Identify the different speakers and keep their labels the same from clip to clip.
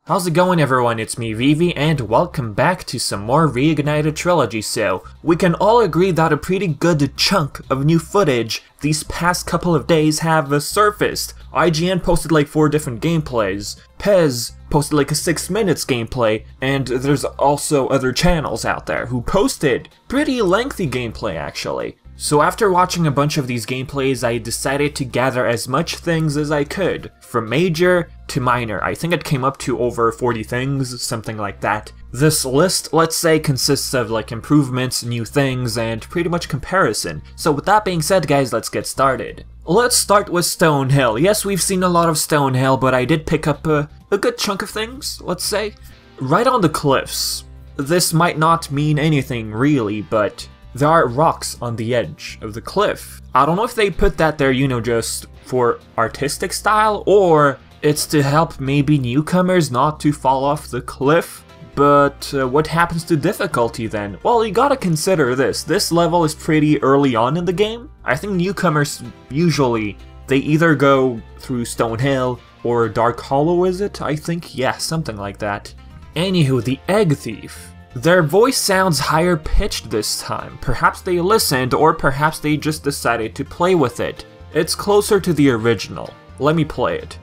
Speaker 1: How's it going, everyone? It's me, Vivi, and welcome back to some more Reignited Trilogy. So, we can all agree that a pretty good chunk of new footage these past couple of days have surfaced. IGN posted like 4 different gameplays, Pez posted like a 6 minutes gameplay, and there's also other channels out there who posted pretty lengthy gameplay actually. So after watching a bunch of these gameplays, I decided to gather as much things as I could, from major to minor. I think it came up to over 40 things, something like that. This list, let's say, consists of like improvements, new things, and pretty much comparison. So with that being said, guys, let's get started. Let's start with Stonehill. Yes, we've seen a lot of Stonehill, but I did pick up a good chunk of things, let's say. Right on the cliffs. This might not mean anything really, but there are rocks on the edge of the cliff. I don't know if they put that there, you know, just for artistic style, or it's to help maybe newcomers not to fall off the cliff. But what happens to difficulty then? Well, you gotta consider this. This level is pretty early on in the game. I think newcomers usually, they either go through Stonehill or Dark Hollow, is it? I think, yeah, something like that. Anywho, the Egg Thief. Their voice sounds higher pitched this time. Perhaps they listened, or perhaps they just decided to play with it. It's closer to the original. Let me play it.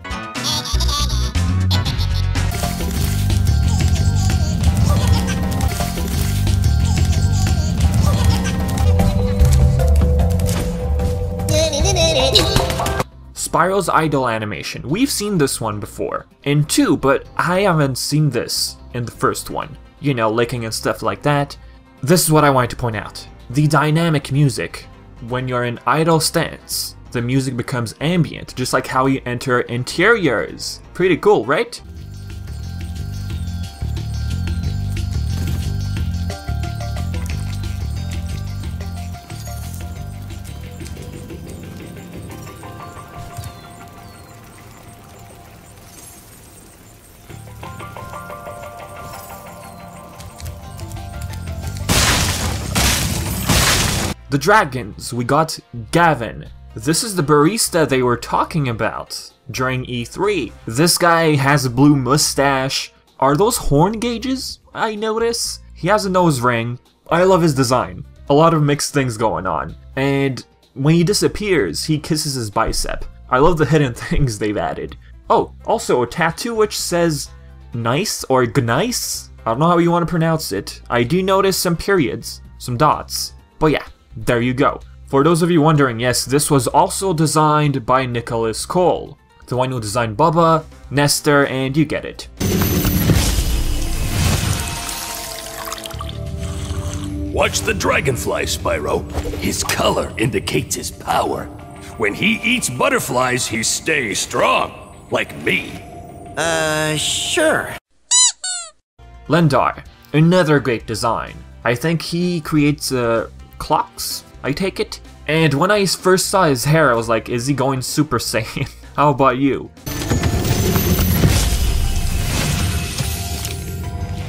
Speaker 1: Spyro's idle animation. We've seen this one before, in 2, but I haven't seen this in the first one. You know, licking and stuff like that. This is what I wanted to point out. The dynamic music. When you're in idle stance, the music becomes ambient, just like how you enter interiors. Pretty cool, right? The dragons, we got Gavin. This is the barista they were talking about during E3. This guy has a blue mustache. Are those horn gauges? I notice. He has a nose ring. I love his design. A lot of mixed things going on. And when he disappears, he kisses his bicep. I love the hidden things they've added. Oh, also a tattoo which says nice or gnice? I don't know how you want to pronounce it. I do notice some periods, some dots. But yeah. There you go. For those of you wondering, yes, this was also designed by Nicholas Cole, the one who designed Bubba, Nestor, and you get it.
Speaker 2: Watch the dragonfly, Spyro. His color indicates his power. When he eats butterflies, he stays strong, like me.
Speaker 3: Sure.
Speaker 1: Lendar, another great design. I think he creates clocks, I take it? And when I first saw his hair, I was like, is he going Super Saiyan? How about you?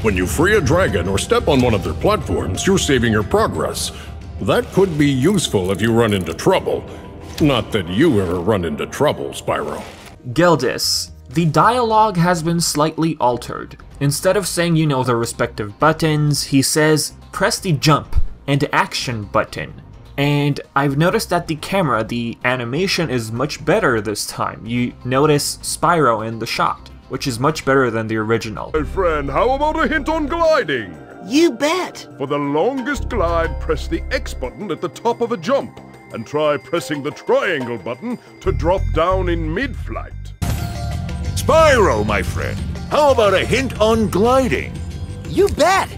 Speaker 4: When you free a dragon or step on one of their platforms, you're saving your progress. That could be useful if you run into trouble. Not that you ever run into trouble, Spyro.
Speaker 1: Gildis. The dialogue has been slightly altered. Instead of saying, you know, the respective buttons, he says, press the jump and action button. And I've noticed that the camera, the animation is much better this time. You notice Spyro in the shot, which is much better than the original.
Speaker 5: Hey friend, how about a hint on gliding?
Speaker 3: You bet.
Speaker 5: For the longest glide, press the X button at the top of a jump, and try pressing the triangle button to drop down in mid-flight.
Speaker 6: Spyro, my friend, how about a hint on gliding?
Speaker 3: You bet.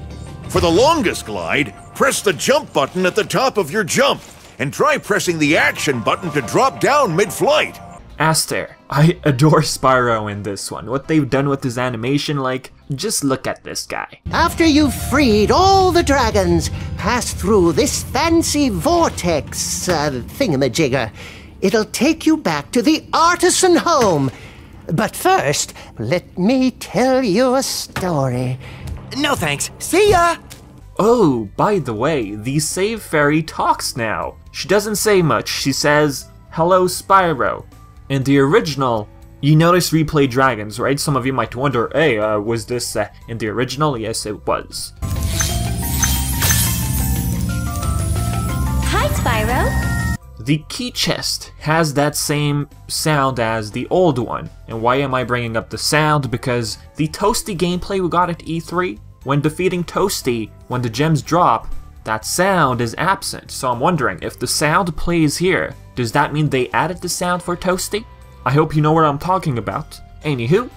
Speaker 6: For the longest glide, press the jump button at the top of your jump, and try pressing the action button to drop down mid-flight.
Speaker 1: Aster. I adore Spyro in this one. What they've done with his animation, like, just look at this guy.
Speaker 3: After you've freed all the dragons, pass through this fancy vortex thingamajigger. It'll take you back to the artisan home. But first, let me tell you a story.
Speaker 7: No thanks. See ya!
Speaker 1: Oh, by the way, the Save Fairy talks now. She doesn't say much. She says, "Hello, Spyro." In the original, You notice replay dragons, right? Some of you might wonder, hey, was this in the original? Yes, it was.
Speaker 8: Hi, Spyro.
Speaker 1: The key chest has that same sound as the old one. And why am I bringing up the sound? Because the Toasty gameplay we got at E3, when defeating Toasty, when the gems drop, that sound is absent. So I'm wondering, if the sound plays here, does that mean they added the sound for Toasty? I hope you know what I'm talking about. Anywho.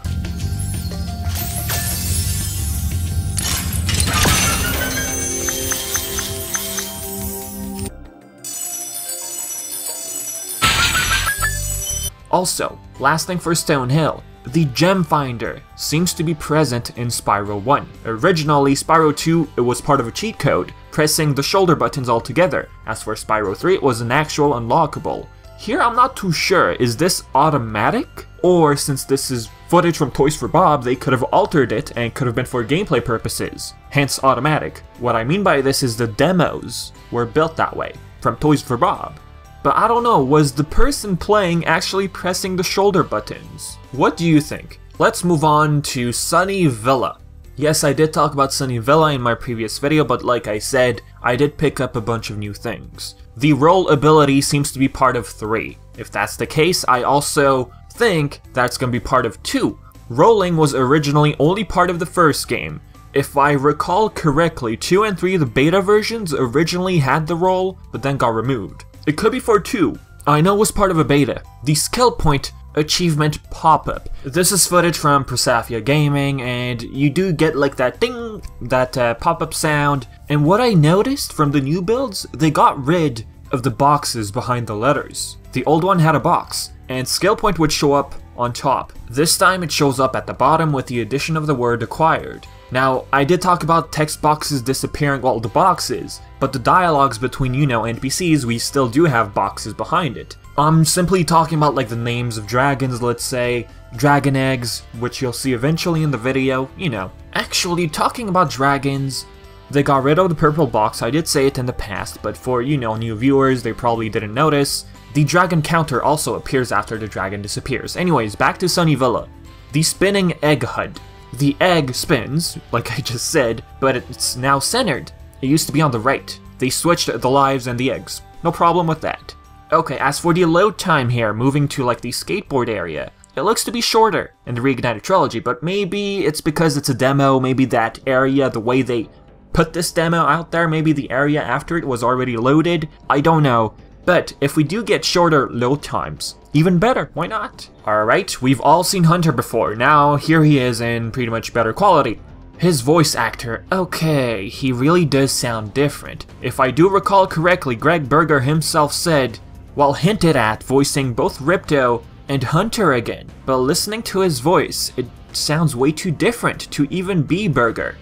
Speaker 1: Also, last thing for Stonehill, the Gem Finder seems to be present in Spyro 1. Originally, Spyro 2, it was part of a cheat code, pressing the shoulder buttons all together. As for Spyro 3, it was an actual unlockable. Here I'm not too sure, is this automatic? Or since this is footage from Toys for Bob, they could have altered it and could have been for gameplay purposes, hence automatic. What I mean by this is the demos were built that way, from Toys for Bob. But I don't know, was the person playing actually pressing the shoulder buttons? What do you think? Let's move on to Sunny Villa. Yes, I did talk about Sunny Villa in my previous video, but like I said, I did pick up a bunch of new things. The roll ability seems to be part of 3. If that's the case, I also think that's going to be part of 2. Rolling was originally only part of the first game. If I recall correctly, 2 and 3, the beta versions, originally had the roll, but then got removed. It could be for 2. I know it was part of a beta. The skill point achievement pop-up. This is footage from Persafia Gaming, and you do get like that ding, that pop-up sound. And what I noticed from the new builds, they got rid of the boxes behind the letters. The old one had a box, and skill point would show up on top. This time it shows up at the bottom with the addition of the word acquired. Now, I did talk about text boxes disappearing, well, the boxes, but the dialogues between, you know, NPCs, we still do have boxes behind it. I'm simply talking about like the names of dragons, let's say, dragon eggs, which you'll see eventually in the video, you know. Actually, talking about dragons, they got rid of the purple box. I did say it in the past, but for, you know, new viewers, they probably didn't notice. The dragon counter also appears after the dragon disappears. Anyways, back to Sunny Villa. The spinning egg HUD. The egg spins, like I just said, but it's now centered. It used to be on the right. They switched the lives and the eggs. No problem with that. Okay, as for the load time here, moving to like the skateboard area, it looks to be shorter in the Reignited Trilogy, but maybe it's because it's a demo, maybe that area, the way they put this demo out there, maybe the area after it was already loaded, I don't know. But if we do get shorter load times, even better, why not? Alright, we've all seen Hunter before, now here he is in pretty much better quality. His voice actor, okay, he really does sound different. If I do recall correctly, Greg Berger himself said, well, hinted at voicing both Ripto and Hunter again, but listening to his voice, it sounds way too different to even be Berger.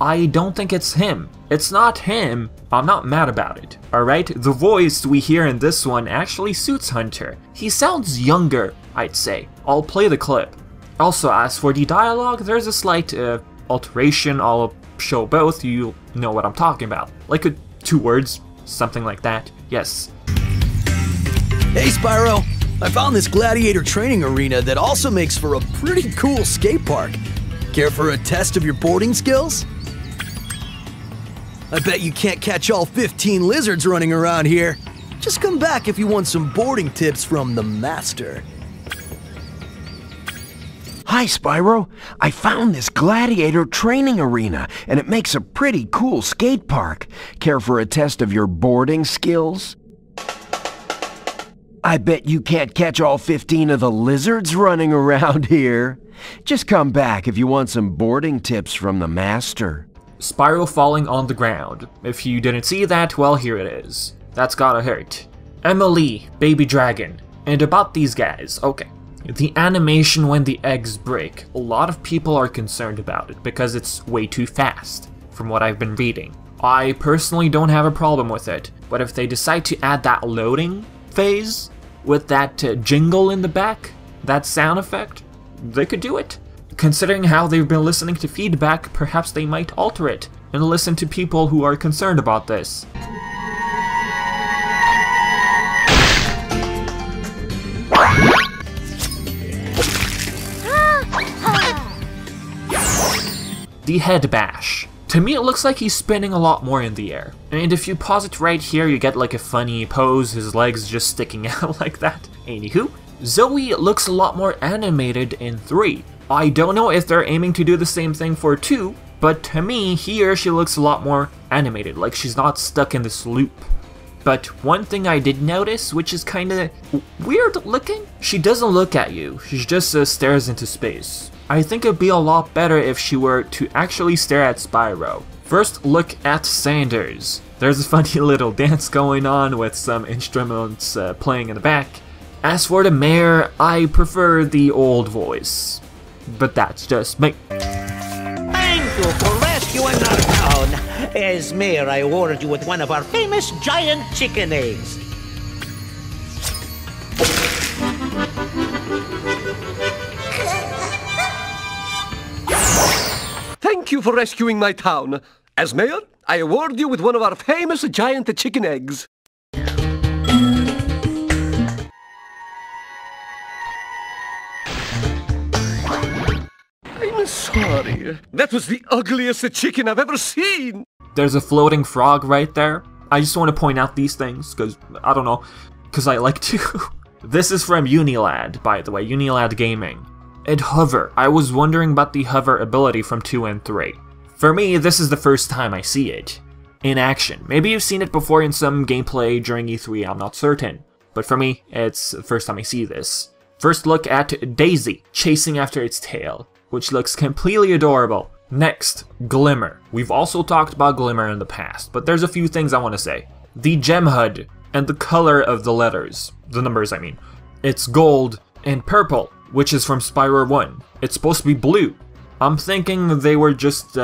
Speaker 1: I don't think it's him. It's not him. I'm not mad about it, alright? The voice we hear in this one actually suits Hunter. He sounds younger, I'd say. I'll play the clip. Also, as for the dialogue, there's a slight alteration. I'll show both, you know what I'm talking about. Like 2 words, something like that. Yes.
Speaker 7: Hey Spyro, I found this gladiator training arena that also makes for a pretty cool skate park. Care for a test of your boarding skills? I bet you can't catch all 15 lizards running around here. Just come back if you want some boarding tips from the master.
Speaker 9: Hi, Spyro. I found this gladiator training arena, and it makes a pretty cool skate park. Care for a test of your boarding skills? I bet you can't catch all 15 of the lizards running around here. Just come back if you want some boarding tips from the master.
Speaker 1: Spyro falling on the ground. If you didn't see that, well, here it is. That's gotta hurt. Emily, baby dragon. And about these guys, okay. The animation when the eggs break. A lot of people are concerned about it because it's way too fast, from what I've been reading. I personally don't have a problem with it, but if they decide to add that loading phase with that jingle in the back, that sound effect, they could do it. Considering how they've been listening to feedback, perhaps they might alter it and listen to people who are concerned about this. the head bash. To me, it looks like he's spinning a lot more in the air. And if you pause it right here, you get like a funny pose, his legs just sticking out like that. Anywho, Zoe looks a lot more animated in 3. I don't know if they're aiming to do the same thing for 2, but to me, here she looks a lot more animated, like she's not stuck in this loop. But one thing I did notice, which is kinda weird looking, she doesn't look at you, she just stares into space. I think it'd be a lot better if she were to actually stare at Spyro. First, look at Sanders. There's a funny little dance going on with some instruments playing in the back. As for the mayor, I prefer the old voice. But that's just me.
Speaker 8: Thank you for rescuing our town. As mayor, I award you with one of our famous giant chicken eggs.
Speaker 10: Thank you for rescuing my town. As mayor, I award you with one of our famous giant chicken eggs. I'm sorry. That was the ugliest chicken I've ever seen.
Speaker 1: There's a floating frog right there. I just want to point out these things, because, I don't know, because I like to. This is from Unilad, by the way, Unilad Gaming. And hover. I was wondering about the hover ability from 2 and 3. For me, this is the first time I see it in action. Maybe you've seen it before in some gameplay during E3, I'm not certain. But for me, it's the first time I see this. First look at Daisy, chasing after its tail, which looks completely adorable. Next, Glimmer. We've also talked about Glimmer in the past, but there's a few things I want to say. The gem HUD, and the color of the letters. The numbers, I mean. It's gold and purple, which is from Spyro 1. It's supposed to be blue. I'm thinking they were just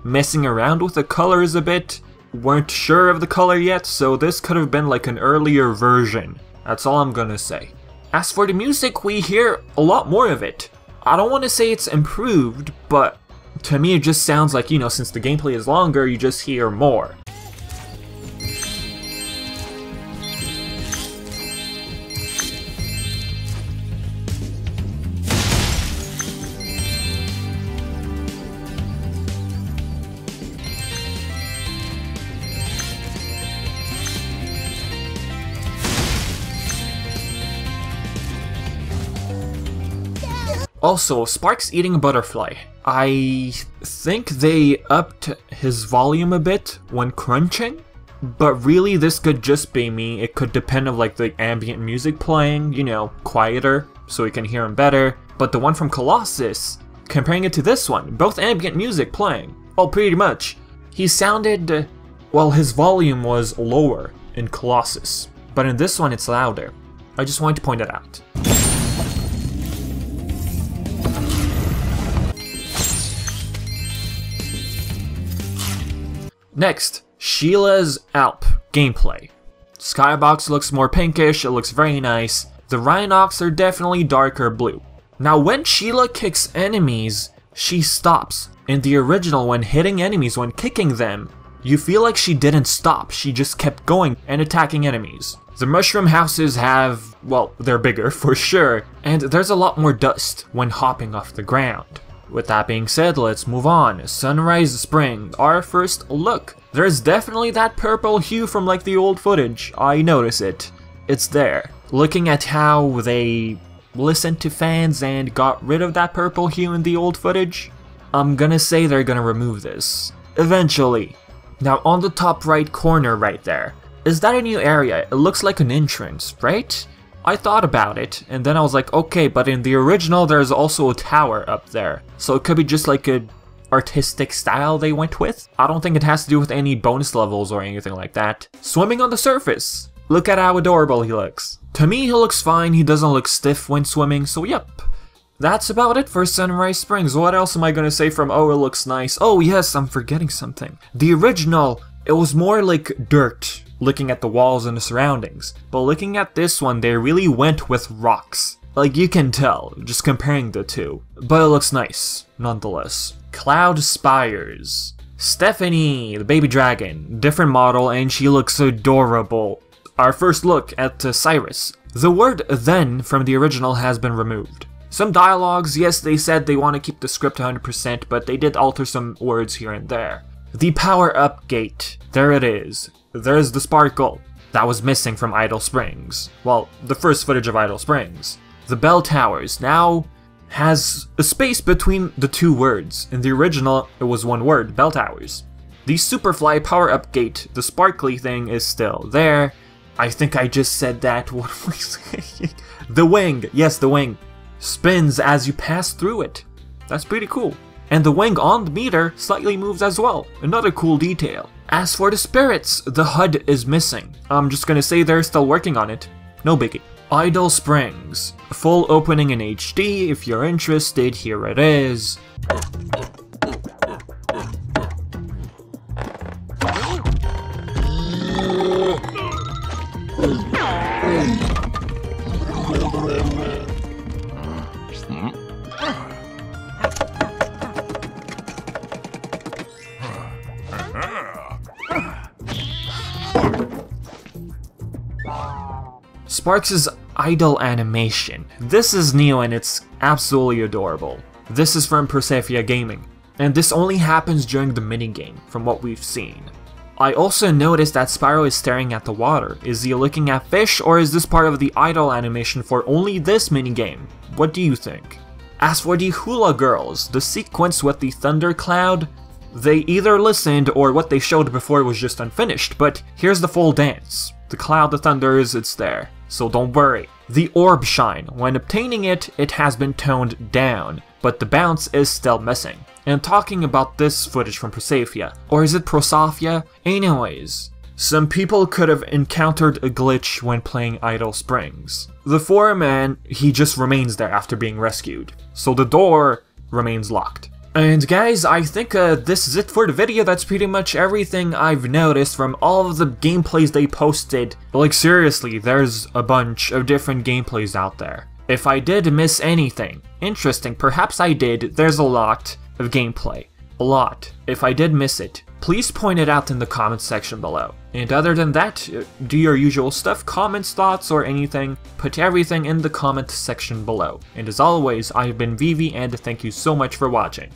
Speaker 1: messing around with the colors a bit. Weren't sure of the color yet, so this could have been like an earlier version. That's all I'm gonna say. As for the music, we hear a lot more of it. I don't want to say it's improved, but to me it just sounds like, you know, since the gameplay is longer, you just hear more. Also, Spark's eating a butterfly. I think they upped his volume a bit when crunching, but really this could just be me. It could depend on like the ambient music playing, you know, quieter, so we can hear him better. But the one from Colossus, comparing it to this one, both ambient music playing, well, pretty much. He sounded, well, his volume was lower in Colossus, but in this one it's louder. I just wanted to point that out. Next, Sheila's Alp gameplay. Skybox looks more pinkish, it looks very nice. The Rhinox are definitely darker blue. Now when Sheila kicks enemies, she stops. In the original, when hitting enemies, when kicking them, you feel like she didn't stop, she just kept going and attacking enemies. The mushroom houses have, well, they're bigger for sure, and there's a lot more dust when hopping off the ground. With that being said, let's move on. Sunrise Spring, our first look. There's definitely that purple hue from like the old footage. I notice it. It's there. Looking at how they listened to fans and got rid of that purple hue in the old footage, I'm gonna say they're gonna remove this. Eventually. Now on the top right corner right there, is that a new area? It looks like an entrance, right? I thought about it, and then I was like, okay, but in the original there's also a tower up there. So it could be just like a artistic style they went with? I don't think it has to do with any bonus levels or anything like that. Swimming on the surface. Look at how adorable he looks. To me, he looks fine, he doesn't look stiff when swimming, so yep. That's about it for Sunrise Springs. What else am I gonna say from oh, it looks nice? Oh yes, I'm forgetting something. The original, it was more like dirt, looking at the walls and the surroundings. But looking at this one, they really went with rocks. Like you can tell, just comparing the two. But it looks nice, nonetheless. Cloud Spires. Stephanie, the baby dragon. Different model and she looks adorable. Our first look at Cyrus. The word then from the original has been removed. Some dialogues, yes, they said they want to keep the script 100%, but they did alter some words here and there. The power-up gate. There it is. There's the sparkle. That was missing from Idle Springs. Well, the first footage of Idle Springs. The bell towers now has a space between the two words. In the original, it was one word, bell towers. The Superfly power-up gate, the sparkly thing, is still there. I think I just said that. What am I saying? The wing. Yes, the wing. Spins as you pass through it. That's pretty cool. And the wing on the meter slightly moves as well. Another cool detail. As for the spirits, the HUD is missing. I'm just gonna say they're still working on it. No biggie. Idle Springs. Full opening in HD. If you're interested, here it is. Sparks' idle animation. This is new and it's absolutely adorable. This is from Persephia Gaming, and this only happens during the minigame, from what we've seen. I also noticed that Spyro is staring at the water. Is he looking at fish, or is this part of the idle animation for only this minigame? What do you think? As for the Hula Girls, the sequence with the thundercloud, they either listened or what they showed before was just unfinished, but here's the full dance. The cloud, the thunders, it's there, so don't worry. The orb shine, when obtaining it, it has been toned down, but the bounce is still missing. And talking about this footage from Persephia, or is it Prosophia? Anyways, some people could have encountered a glitch when playing Idle Springs. The foreman, he just remains there after being rescued, so the door remains locked. And guys, I think this is it for the video. That's pretty much everything I've noticed from all of the gameplays they posted. Like seriously, there's a bunch of different gameplays out there. If I did miss anything interesting, perhaps I did, there's a lot of gameplay. A lot. If I did miss it, please point it out in the comments section below. And other than that, do your usual stuff, comments, thoughts, or anything. Put everything in the comment section below. And as always, I've been VTNVIVI, and thank you so much for watching.